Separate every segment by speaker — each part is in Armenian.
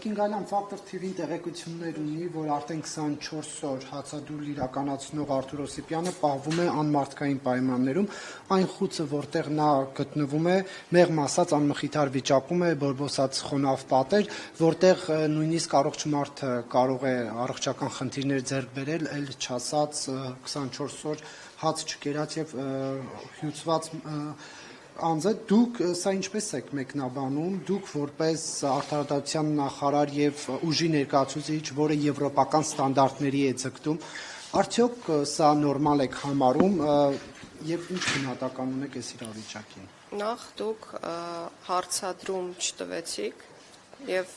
Speaker 1: Տիկին Գալյան, Ֆակտոր TV-ին տեղեկություններ ունի, որ արդեն 24 օր հացադուլ իրականացնող Արթուր Օսիպյանը պահվում է անմարդկային պայմաններում, այն խուցը, որտեղ նա գտնվում է, մեղմ ասած անմխիթար վիճակում է, բորբոսած խոնավ պատեր, որտեղ նույնիսկ առողջ մարդը կարող է առողջական խնդիրներ ձեռք բերել, ել չասած 24 օր հաց չկերած եւ հյուծված անձը, դուք սա ինչպես եք մեկնաբանում, դուք որպես արդարադատության նախարար եւ ուժի ներկայացուցիչ, որը եվրոպական ստանդարտների է ձգտում, արդյոք սա նորմալ եք համարում եւ ինչ գնահատական ունեք այս իրավիճակին։
Speaker 2: Նախ դուք հարցադրում չտվեցիք եւ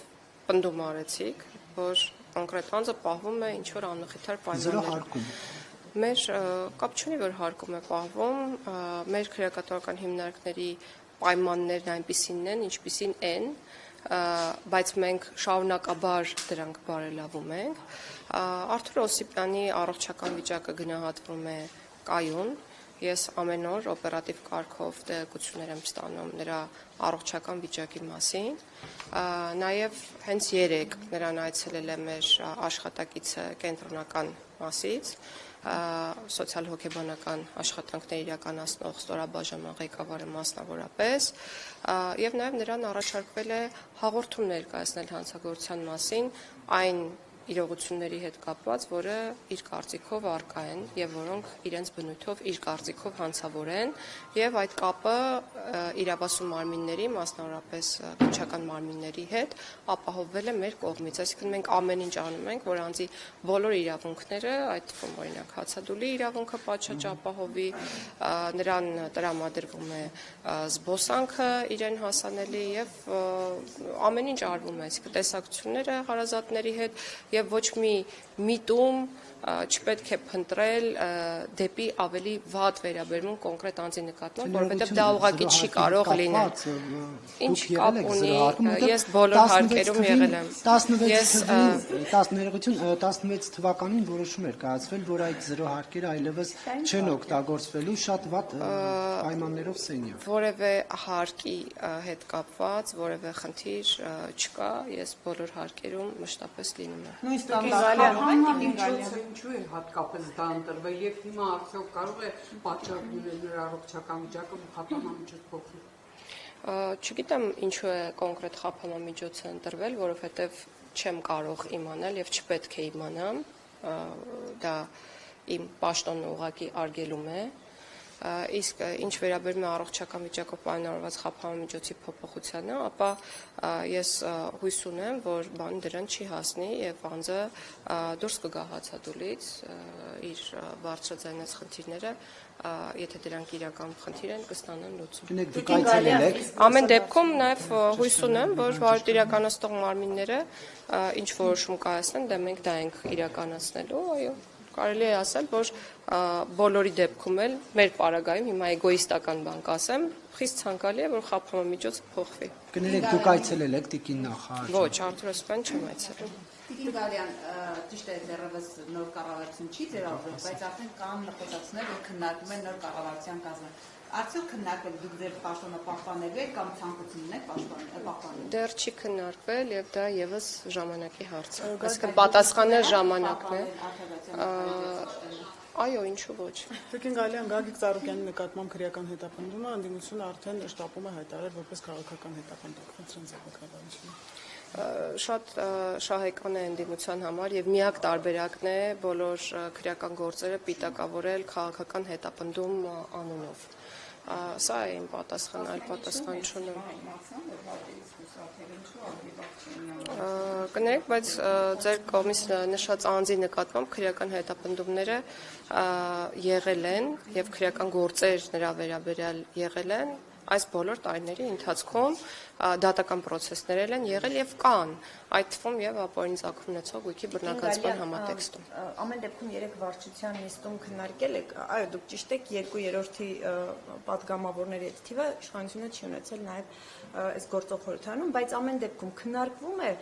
Speaker 2: պնդում արեցիք, որ կոնկրետ անձը պահվում է ինչ որ անմխիթար պայմաններում։ Մեր կապ չունի, որ հարկում է պահվում, մեր քրեակատորական հիմնարկների պայմաններն այնպիսին են, ինչպիսին են, բայց մենք շարունակաբար դրանք բարելավում ենք։ Արթուր Օսիպյանի առողջական վիճակը գնահատվում է կայուն, ես ամեն օր օպերատիվ կարգով տեղեկություններ եմ ստանում նրա առողջական վիճակի մասին, նաև հենց երեկ նրան այցելել է մեր աշխատակիցը կենտրոնական մասից, սոցիալ-հոգեբանական աշխատանքներ իրականացնող ստորաբաժանման ղեկավարը մասնավորապես, եւ նաեւ նրան առաջարկվել է հաղորդում ներկայացնել հանցագործության մասին այն իրողությունների հետ կապված, որը իր կարծիքով առկա են եւ որոնք իրենց բնույթով իր կարծիքով հանցավոր են եւ այդ կապը իրավասու մարմինների, մասնավորապես քննչական մարմինների հետ ապահովվել է մեր կողմից, այսինքն մենք ամեն ինչ անում ենք, որ անձի բոլոր իրավունքները, այդ թվում օրինակ հացադուլի իրավունքը պատշաճ ապահովի, նրան տրամադրվում է զբոսանքը իրեն հասանելի եւ ամեն ինչ արվում է, այսինքն տեսակցությունները հարազատների հետ եւ ոչ մի միտում չպետք է փնտրել դեպի ավելի վատ վերաբերմունք կոնկրետ անձի նկատմամբ, որովհետեւ դա ուղղակի չի կարող լինել։ Ինչ կապ ունի, ես բոլոր հարկերում եղել եմ։
Speaker 1: 16 թվականին որոշում էր կայացվել, որ այդ զրո հարկերը այլևս չեն օգտագործվելու, շատ վատ պայմաններով սենյակ։
Speaker 2: Որևէ հարկի հետ կապված որևէ խնդիր չկա, ես բոլոր հարկերում մշտապես լինում եմ։
Speaker 3: Նույն ստանդարտներով ինչու է հատկապես դա ընտրվել եւ հիմա արդյոք կարող է պատճառ լինել նրա առողջական վիճակը խափանամիջոց փոխվի։
Speaker 2: Չգիտեմ ինչու է կոնկրետ խափանամիջոցը ընտրվել, որովհետեւ չեմ կարող իմանալ եւ չպետք է իմանամ, դա իմ պաշտոնը ուղղակի արգելում է։ Իսկ ինչ վերաբերում է առողջական վիճակով պայմանավորված խափանամիջոցի փոփոխությանը, ապա ես հույս ունեմ, որ բան դրան չի հասնի եւ անձը դուրս կգա հացադուլից, իր բարձրաձայնած խնդիրները, եթե դրանք իրական խնդիր են, կստանան լուծում։ Ամեն դեպքում նաեւ հույս ունեմ, որ վարույթ իրականացնող մարմինները ինչ որոշում կայացնեն, դե մենք դա ենք իրականացնելու, այո։ Կարելի է ասել, որ բոլորի դեպքում էլ մեր պարագայում հիմա էգոիստական բան կասեմ, խիստ ցանկալի է, որ խափանամիջոցը փոխվի։
Speaker 1: Կներեք, դուք այցելել եք տիկին նախարար։
Speaker 2: Ոչ, Արթուր Օսիպյան չեմ այցելել։
Speaker 4: Տիկին Գալյան, ճիշտ է, դեռևս նոր կառավարություն չի ձևավորվել, բայց արդեն կան նպատակներ, որ քննարկում են նոր կառավարության կազմը։ Արդյոք քննարկվել դուք ձեր պաշտոնը պահպանելու եք կամ ցանկություն ունեք պահպանելու։
Speaker 2: Դեռ չի քննարկվել եւ դա եւս ժամանակի հարց է։ Այսինքն պատասխանը ժամանակն է։ Այո, ինչու ոչ։
Speaker 5: Տիկին Գալյան, Գագիկ Ծառուկյանի նկատմամբ քրեական հետապնդումը ընդդիմությունը արդեն շտապում է հայտարարել որպես քաղաքական հետապնդող։ Խնդրեմ ձեր մեկնաբանությունը։
Speaker 2: Շատ շահեկան է ընդդիմության համար եւ միակ տարբերակն է բոլոր քրեական գործերը պիտակավորել քաղաքական հետապնդում անունով։ Սա է իմ պատասխանը, այլ պատասխան չունեմ։ Կներեք, բայց ձեր կողմից նշած անձի նկատմամբ քրեական հետապնդումները եղել են եւ քրեական գործեր նրա վերաբերյալ եղել են այս բոլոր տարիների ընթացքում դատական process-ներ են եղել եւ կան այդ թվում եւ ապօրինի ծագում ունեցող գույքի բռնագծման համատեքստում։
Speaker 6: Ամեն դեպքում 3 վարչության նիստում քննարկել եք, այո, դուք ճիշտ եք, 2/3-ի պատգամավորների այդ թիվը իշխանությունը չի ունեցել նաեւ այս գործող խորհրդարանում, բայց ամեն դեպքում քննարկվում է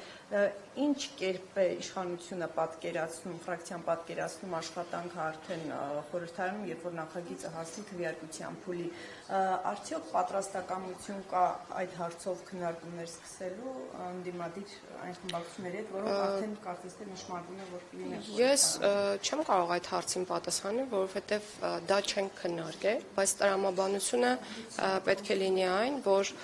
Speaker 6: ինչ կերպ է իշխանությունը պատկերացնում, ֆրակցիան պատկերացնում աշխատանքը արդեն խորհրդարանում, երբ որ նախագիծը հասնի քվեարկության փուլի, արդյոք պատրաստականություն կա այդ հարցով քննարկումներ սկսելու ընդդիմադիր այն խմբակցությունների հետ, որոնք արդեն կարծես թե նշмарվում է, որ կլինեն։
Speaker 2: Ես չեմ կարող այդ հարցին պատասխանել, որովհետև դա չենք քննարկել, բայց տրամաբանությունը պետք է լինի այն, որ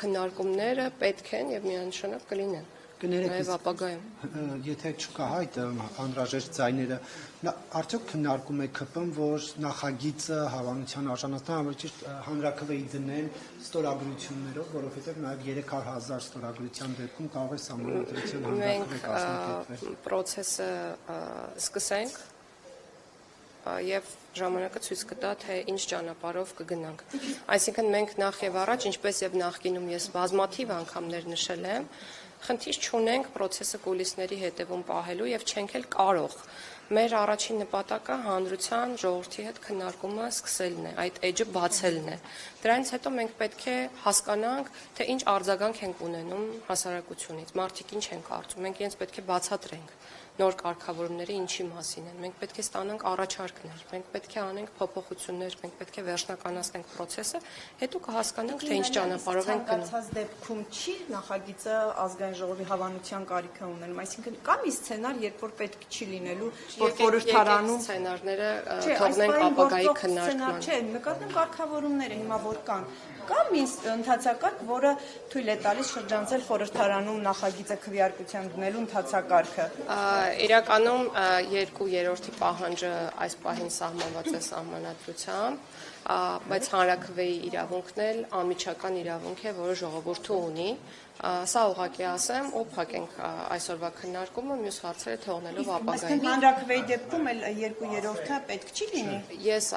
Speaker 2: քննարկումները պետք են եւ միանշանակ կլինեն։ Նաև ապագայում։
Speaker 1: Եթե չկա հայտ անհրաժեշտ ձայները, արդյոք քննարկում է ԿՊ-ն, որ նախագիծը հավանության արժանացնի, ավելի ճիշտ հանրաքվեի դնեն ստորագրություններով, որովհետև նաև 300,000 ստորագրության դեպքում կարող է սահմանադրության հանրաքվե կազմակերպվել։
Speaker 2: Մենք process-ը սկսենք եւ ժամանակը ցույց կտա, թե ինչ ճանապարհով կգնանք։ Այսինքն մենք նախ եւ առաջ, ինչպես եւ նախկինում ես բազմաթիվ անգամներ նշել եմ, խնդիր չունենք process-ը կուլիսների հետևում պահելու եւ չենք էլ կարող։ Մեր առաջին նպատակը հանրության ժողովրդի հետ քննարկումը սկսելն է, այդ էջը բացելն է։ Դրանից հետո մենք պետք է հասկանանք, թե ինչ արձագանք ենք ունենում հասարակությունից, մարդիկ ինչ են կարծում, մենք իրենց պետք է բացատրենք նոր կարգավորումները ինչի մասին են։ Մենք պետք է ստանանք առաջարկներ, մենք պետք է անենք փոփոխություններ, մենք պետք է վերջնականացնենք process-ը, հետո կհասկանանք, թե ինչ ճանապարհով ենք գնում։
Speaker 6: Ցանկացած դեպքում չի նախագիծը ազգային ժողովի հավանության կարիք է ունենում, այսինքն կա մի սցենար, երբ որ պետք չի լինելու, որ խորհրդարանում
Speaker 2: սցենարները թողնենք ապագայի քննարկման։
Speaker 6: Չէ, նկատեմ կարգավորումները հիմա որ կան։ Կա մի ընթացակարգ, որը թույլ է տալիս շրջանցել խորհրդարանում նախագիծը քվեարկության դնելու ընթացակարգը։
Speaker 2: Իրականում 2/3 պահանջը այս պահին սահմանված է սահմանադրությամբ, բայց հանրաքվեի իրավունքն էլ անմիջական իրավունք է, որը ժողովուրդը ունի։ Սա ուղղակի ասեմ, ու փակենք այսօրվա քննարկումը, մյուս հարցերը թողնելով ապագային։
Speaker 6: Այսինքն հանրաքվեի դեպքում էլ 2/3-ը պետք չի լինի։
Speaker 2: Ես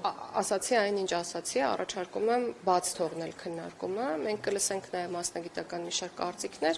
Speaker 2: ասացի այն, ինչ ասացի, առաջարկում եմ բաց թողնել քննարկումը։ Մենք կլսենք նաև մասնագիտական մի շարք կարծիքներ,